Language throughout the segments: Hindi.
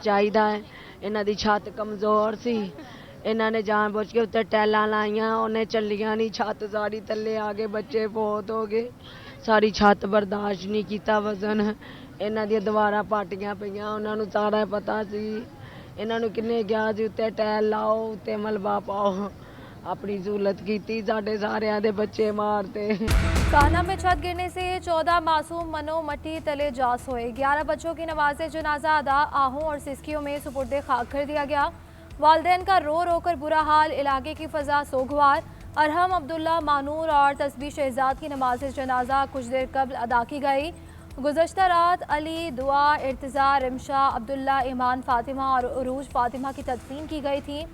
चाहिदा है। इन्हां दी छत कमज़ोर सी, इन्हां ने जानबूझ के उत्ते टैलां लाइयां, उन्हें चलियां नहीं, छत सारी थल्ले आ गए, बच्चे बहुत हो गए, सारी छत बर्दाश्त नहीं कीता वजन। इन्हां दी दीवारां पाटियां पईयां, उन्हां नूं सारा पता सी। इन्हां नूं किन्ने कहा सी उत्ते टैल लाओ, उत्ते मलबा पाओ, अपनी सहूलत की, साडे सारियां दे बच्चे मारते। कान्हा में छत गिरने से 14 मासूम मनो मट्टी तले जा सोए। 11 बच्चों की नमाज़े जनाजा अदा आहों और सिस्कियों में सुपुर्दे खाक कर दिया गया। वालिदैन का रो रो कर बुरा हाल, इलाके की फजा सोगवार। अरहम अब्दुल्ला मानूर और तस्बीह शहजाद की नमाज जनाजा कुछ देर कबल अदा की गई। गुज़श्ता रात अली, दुआ, इर्तिज़ा, रिमशा, अब्दुल्ला, ईमान फातिमा और उरूज फातिमा की तदफीन की गई थी।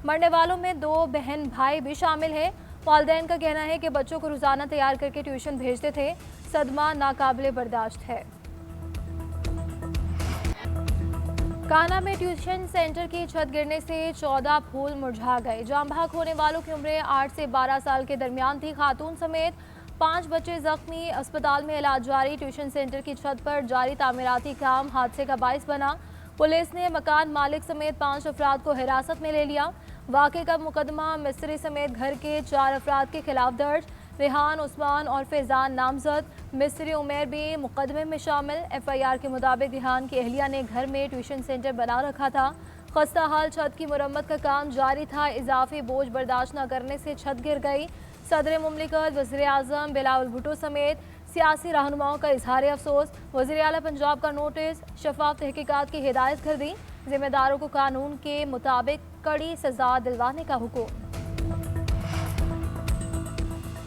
मरने वालों में 2 बहन भाई भी शामिल है। वालिदैन का कहना है कि बच्चों को रोजाना तैयार करके ट्यूशन भेजते थे। सदमा नाकाबिले बर्दाश्त है। कान्हा में ट्यूशन सेंटर की छत गिरने से 14 फूल मुरझा गए। जाम बहक होने वालों की उम्रें 8 से 12 साल के दरमियान थी। खातून समेत 5 बच्चे जख्मी, अस्पताल में इलाज जारी। ट्यूशन सेंटर की छत पर जारी तामीराती काम हादसे का बाइस बना। पुलिस ने मकान मालिक समेत 5 अफराद को हिरासत में ले लिया। वाक़े का मुकदमा मिस्त्री समेत घर के 4 अफराद के खिलाफ दर्ज। रेहान, उस्मान और फैजान नामजद, मिस्त्री उमेर भी मुकदमे में शामिल। FIR के मुताबिक रेहान की अहलिया ने घर में ट्यूशन सेंटर बना रखा था। खस्ता हाल छत की मुरम्मत का काम जारी था। इजाफी बोझ बर्दाश्त न करने से छत गिर गई। सदर मुमलिकत, वज़ीर आज़म बिलावल भुट्टो समेत सियासी रहनुमाओं का इजहार अफसोस। वज़ीर आला पंजाब का नोटिस, शफाफ तहकीकात की हिदायत कर दी। जिम्मेदारों को कानून के मुताबिक कड़ी सजा दिलवाने का हुक्म।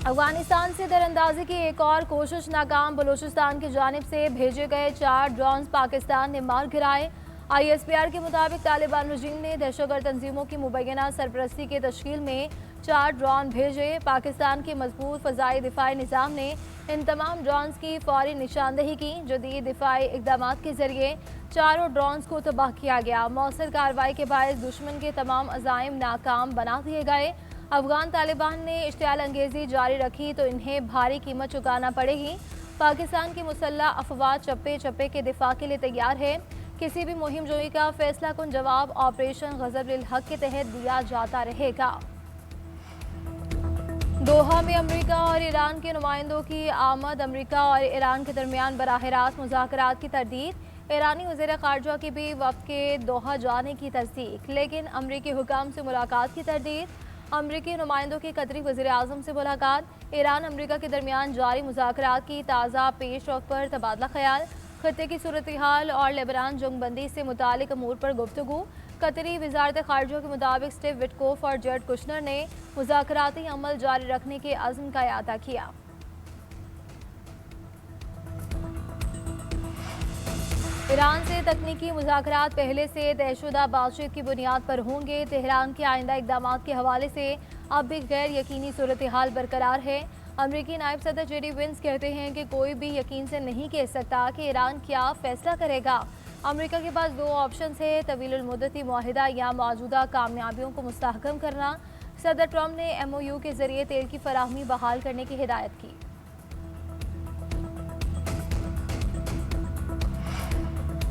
अफगानिस्तान से दरअंदाजी की एक और कोशिश नाकाम। बलूचिस्तान की जानिब से भेजे गए 4 ड्रोन पाकिस्तान ने मार गिराए। ISPR के मुताबिक तालिबान रजीम ने दहशतगर्द तंजीमों की मुबैना सरपरस्ती के तश्कील में 4 ड्रोन भेजे। पाकिस्तान के मजबूत फ़ज़ाई दिफाई निज़ाम ने इन तमाम ड्रोन्स की फौरी निशानदेही की। जदीद दिफाई इकदाम के जरिए चारों ड्रोन्स को तबाह किया गया। मौसर कार्रवाई के बायस दुश्मन के तमाम अज़ाइम नाकाम बना दिए गए। अफगान तालिबान ने इश्तियाल अंगेजी जारी रखी तो इन्हें भारी कीमत चुकाना पड़ेगी। पाकिस्तान की मुसल्लह अफवाज चप्पे चप्पे के दिफा के लिए तैयार है। किसी भी मुहिम जोई का फैसला कुन जवाब ऑपरेशन गज़ब लिल हक के तहत दिया जाता रहेगा। दोहा में अमेरिका और ईरान के नुमाइंदों की आमद। अमेरिका और ईरान के दरमियान बराह रास्त मुज़ाकरात की तरदीद। ईरानी वज़ीर ख़ारजा की भी वफ़द के दोहा जाने की तस्दीक, लेकिन अमरीकी हुकाम से मुलाकात की तरदीद। अमरीकी नुमाइंदों की कतरी वज़ीर आज़म से मुलाकात। ईरान अमरीका के दरमियान जारी मुज़ाकरात की ताज़ा पेश रफ्त पर तबादला ख्याल। खत्ते की सूरत हाल और लेबनान जंगबंदी से मुतालिक अमूर पर गुफ्तगू। कतरी वज़ारत ख़ारजा के मुताबिक स्टीव विटकोफ और जर्ड कुशनर ने मुज़ाकराती अमल जारी रखने के अज़्म का अदा किया। ईरान से तकनीकी मुज़ाकरात पहले से तयशुदा बातचीत की बुनियाद पर होंगे। तेहरान के आइंदा इक़दाम के हवाले से अब भी गैर यकीनी सूरत हाल बरकरार है। अमरीकी नायब सदर JD Vance कहते हैं कि कोई भी यकीन से नहीं कह सकता कि ईरान क्या फैसला करेगा। अमरीका के पास 2 ऑप्शन है, तवील मुद्दती मुआहिदा या मौजूदा कामयाबियों को मुस्तहकम करना। सदर ट्रंप ने MOU के जरिए तेल की फराहमी बहाल करने की हिदायत की।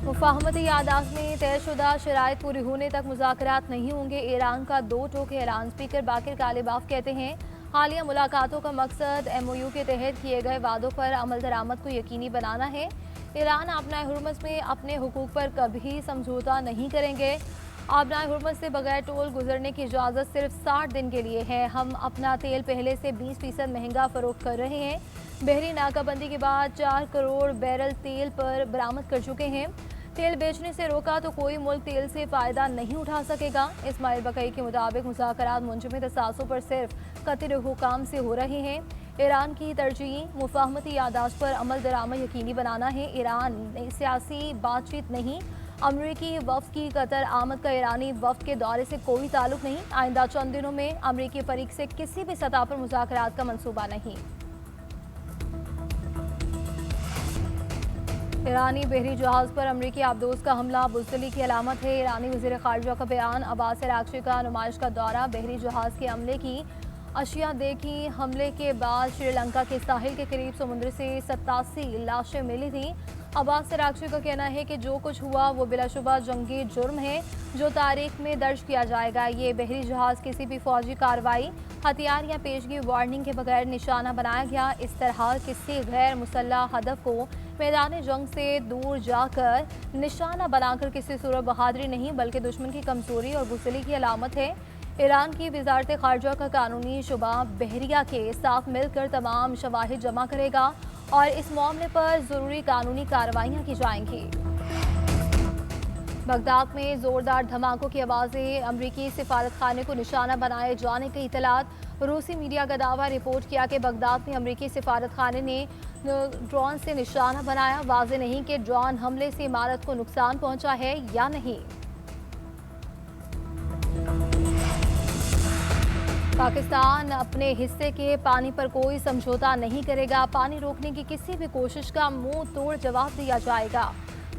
मुफाहमती यादाश्त में तयशुदा शराइत पूरी होने तक मुज़ाकरात नहीं होंगे। ईरान का 2 टोक ऐलान। स्पीकर बाकिर कालिबाफ कहते हैं हालिया मुलाकातों का मकसद MOU के तहत किए गए वादों पर अमल दरामद को यकीनी बनाना है। ईरान आबनाए हुर्मुज़ में अपने हुकूक पर कभी समझौता नहीं करेंगे। आबनाए हुर्मुज़ से बगैर टोल गुजरने की इजाज़त सिर्फ 60 दिन के लिए है। हम अपना तेल पहले से 20% महंगा फरोख्त कर रहे हैं। बहरी नाकाबंदी के बाद 4 करोड़ बैरल तेल पर बरामद कर चुके हैं। तेल बेचने से रोका तो कोई मुल्क तेल से फ़ायदा नहीं उठा सकेगा। इस्माइल बकई के मुताबिक मुज़ाकरात मुंजमद असासों पर सिर्फ कतर हुकाम से हो रहे हैं। ईरान की तरजीह मुफाहमती यादाश्त पर अमल दरामद यकीनी बनाना है। ईरान ने सियासी बातचीत नहीं। अमरीकी वफ़द की कतर आमद का ईरानी वफ़द के दौरे से कोई ताल्लुक नहीं। आइंदा चंद दिनों में अमरीकी फरीक से किसी भी सतह पर मुज़ाकरात का मनसूबा नहीं। ईरानी बहरी जहाज़ पर अमरीकी आबदोज का हमला बुज़दिली की अलामत है। ईरानी वज़ीर ख़ारजा का बयान। अब्बास अराग़ची का नुमाइश का दौरा। बहरी जहाज़ के हमले की अशिया देखी। हमले के बाद श्रीलंका के साहिल के करीब समुद्र से 87 लाशें मिली थी। अब्बास सरागची का कहना है कि जो कुछ हुआ वो बिलाशुबा जंगी जुर्म है जो तारीख में दर्ज किया जाएगा। ये बहरी जहाज किसी भी फौजी कार्रवाई, हथियार या पेशगी वार्निंग के बगैर निशाना बनाया गया। इस तरह किसी गैर मुसल्लह हदफ को मैदान जंग से दूर जाकर निशाना बनाकर किसी सूरत बहादुरी नहीं बल्कि दुश्मन की कमजोरी और बुज़दिली की अलामत है। ईरान की वजारत खारजा का कानूनी शुबा बहरिया के साथ मिलकर तमाम शवाहिद जमा करेगा और इस मामले पर ज़रूरी कानूनी कार्रवाइयाँ की जाएंगी। बगदाद में जोरदार धमाकों की आवाज़ें, अमरीकी सिफारत खाने को निशाना बनाए जाने की इतलात। रूसी मीडिया का दावा रिपोर्ट किया कि बगदाद में अमरीकी सिफारत खाने ने ड्रोन से निशाना बनाया। वाज़ेह नहीं कि ड्रोन हमले से इमारत को नुकसान पहुंचा है या नहीं। पाकिस्तान अपने हिस्से के पानी पर कोई समझौता नहीं करेगा। पानी रोकने की किसी भी कोशिश का मुंह तोड़ जवाब दिया जाएगा।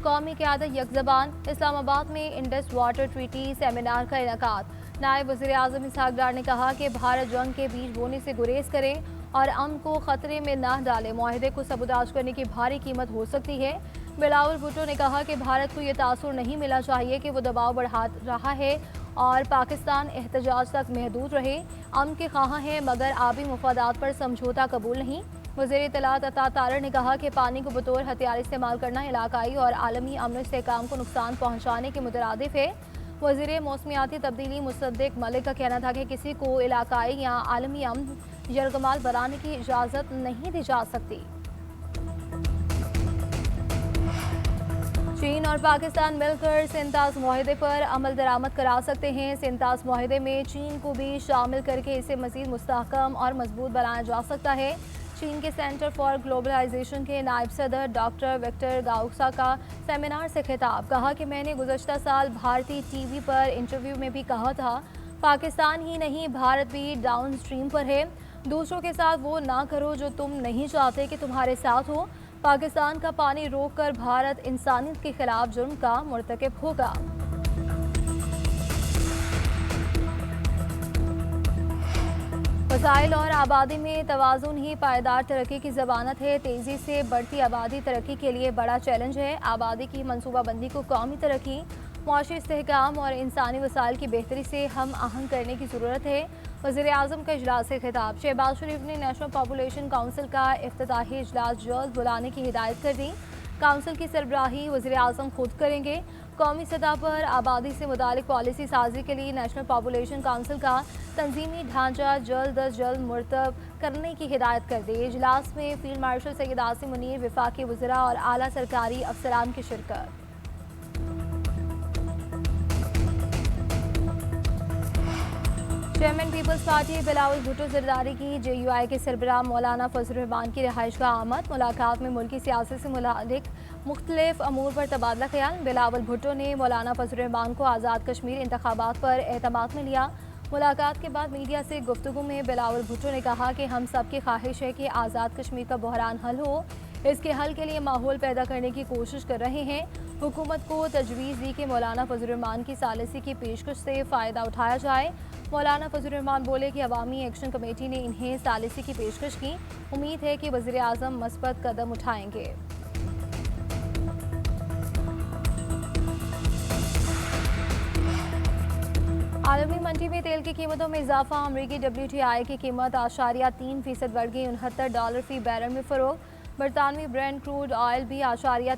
कौमी क़यादत यकज़बान। इस्लामाबाद में इंडस वाटर ट्रीटी सेमिनार का इनेकाद। नायब वज़ीर आज़म इसहाक डार ने कहा कि भारत जंग के बीज बोने से गुरेज करे और अमन को खतरे में न डाले। मुआहदे को सबूताज करने की भारी कीमत हो सकती है। बिलावल भुट्टो ने कहा कि भारत को ये तासुर नहीं मिला चाहिए कि वो दबाव बढ़ा रहा है और पाकिस्तान एहतजाज तक महदूद रहे। अमन के ख़्वाह हैं मगर आबी मफादात पर समझौता कबूल नहीं। वज़ीर इत्तलात अता तारर ने कहा कि पानी को बतौर हथियार इस्तेमाल करना इलाकाई और आलमी अमन व इस्तेहकाम को नुकसान पहुँचाने के मुतरादिफ है। वज़ीर मौसमियाती तब्दीली मुसद्दिक मलिक का कहना था कि किसी को इलाकाई या आलमी अमन यरगमाल बनाने की इजाज़त नहीं दी जा सकती। चीन और पाकिस्तान मिलकर सिंतास मुआहदे पर अमल दरामद करा सकते हैं। सिंतास मुआहदे में चीन को भी शामिल करके इसे मज़ीद मुस्तहकम और मजबूत बनाया जा सकता है। चीन के सेंटर फॉर ग्लोबलाइजेशन के नायब सदर डॉक्टर विक्टर गाउसा का सेमिनार से खिताब। कहा कि मैंने गुज़श्ता साल भारतीय टीवी पर इंटरव्यू में भी कहा था, पाकिस्तान ही नहीं भारत भी डाउन स्ट्रीम पर है। दूसरों के साथ वो ना करो जो तुम नहीं चाहते कि तुम्हारे साथ हो। पाकिस्तान का पानी रोककर भारत इंसानियत के खिलाफ जुर्म का मुर्तकिब होगा। वसाइल और आबादी में तवाज़ुन ही पायदार तरक्की की ज़मानत है। तेज़ी से बढ़ती आबादी तरक्की के लिए बड़ा चैलेंज है। आबादी की मनसूबाबंदी को कौमी तरक्की, मुआशी इस्तेहकाम और इंसानी वसाइल की बेहतरी से हम आहंग करने की ज़रूरत है। वज़ीर आज़म का इजलास से खिताब। शहबाज शरीफ ने नेशनल पॉपुलेशन काउंसिल का इफ्तिताही इजलास जल्द बुलाने की हिदायत कर दी। काउंसिल की सरबराही वज़ीर आज़म खुद करेंगे। कौमी सतह पर आबादी से मुतालिक पॉलिसी साजी के लिए नेशनल पॉपुलेशन काउंसिल का तंजीमी ढांचा जल्द अज जल्द मुरतब करने की हिदायत कर दी। इजलास में फील्ड मार्शल सैयद आसिम मुनीर, वफाकी वज़रा और आला सरकारी अफसरान की शिरकत। चेयरमैन पीपल्स पार्टी बिलावल भुट्टो ज़रदारी की JUI के सरबराह मौलाना फजल रहमान की रिहाइश का आमद। मुलाकात में मुल्की सियासत से मुताल्लिक मुख्तलिफ अमूर पर तबादला ख्याल। बिलावल भुट्टो ने मौलाना फजल रहमान को आज़ाद कश्मीर इंतखाबात पर एतमाद में लिया। मुलाकात के बाद मीडिया से गुफ्तगू में बिलावल भुट्टो ने कहा कि हम सब की ख्वाहिश है कि आज़ाद कश्मीर का बहरान हल हो। इसके हल के लिए माहौल पैदा करने की कोशिश कर रहे हैं। हुकूमत को तजवीज़ दी कि मौलाना फजल रहमान की सालिसी की पेशकश से फ़ायदा उठाया जाए। मौलाना फजल रहमान बोले कि अवामी एक्शन कमेटी ने इन्हें सालिसी की पेशकश की। उम्मीद है कि वज़ीर आज़म मस्बत कदम उठाएंगे। आलमी मंडी में तेल की कीमतों में इजाफा। अमरीकी WTI की कीमत 3% बढ़ गई, $69 फी बैरल में फ़रोग। बरतानवी ब्रेंट क्रूड ऑयल भी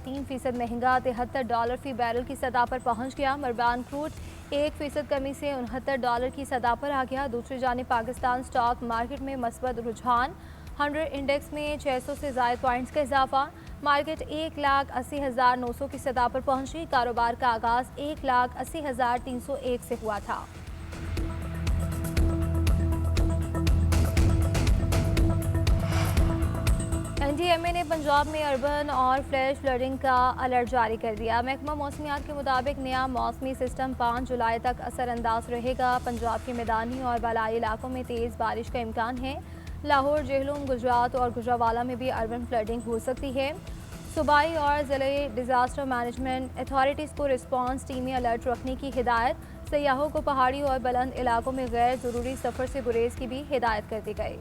3% महंगा, $73 फी बैरल की सतह पर पहुंच गया। मरबान क्रूड 1% कमी से $69 की सतह पर आ गया। दूसरी जानिब पाकिस्तान स्टॉक मार्केट में मस्बत रुझान। 100 इंडेक्स में 600 से ज़ायद पॉइंट्स का इजाफा। मार्केट 1,80,900 की सतह पर पहुंची। कारोबार का आगाज़ 1,80,301 से हुआ था। NDMA ने पंजाब में अर्बन और फ्लैश फ्लडिंग का अलर्ट जारी कर दिया। महकमा मौसमियात के मुताबिक नया मौसमी सिस्टम 5 जुलाई तक असरअंदाज रहेगा। पंजाब के मैदानी और बालाई इलाकों में तेज़ बारिश का इम्कान है। लाहौर, जेहलूम, गुजरात और गुजरावाला में भी अर्बन फ्लडिंग हो सकती है। सूबाई और ज़िले डिज़ास्टर मैनेजमेंट अथॉरिटीज़ को रिस्पांस टीमें अलर्ट रखने की हिदायत। सयाहों को पहाड़ी और बुलंद इलाकों में गैर जरूरी सफर से गुरेज की भी हिदायत कर दी गई।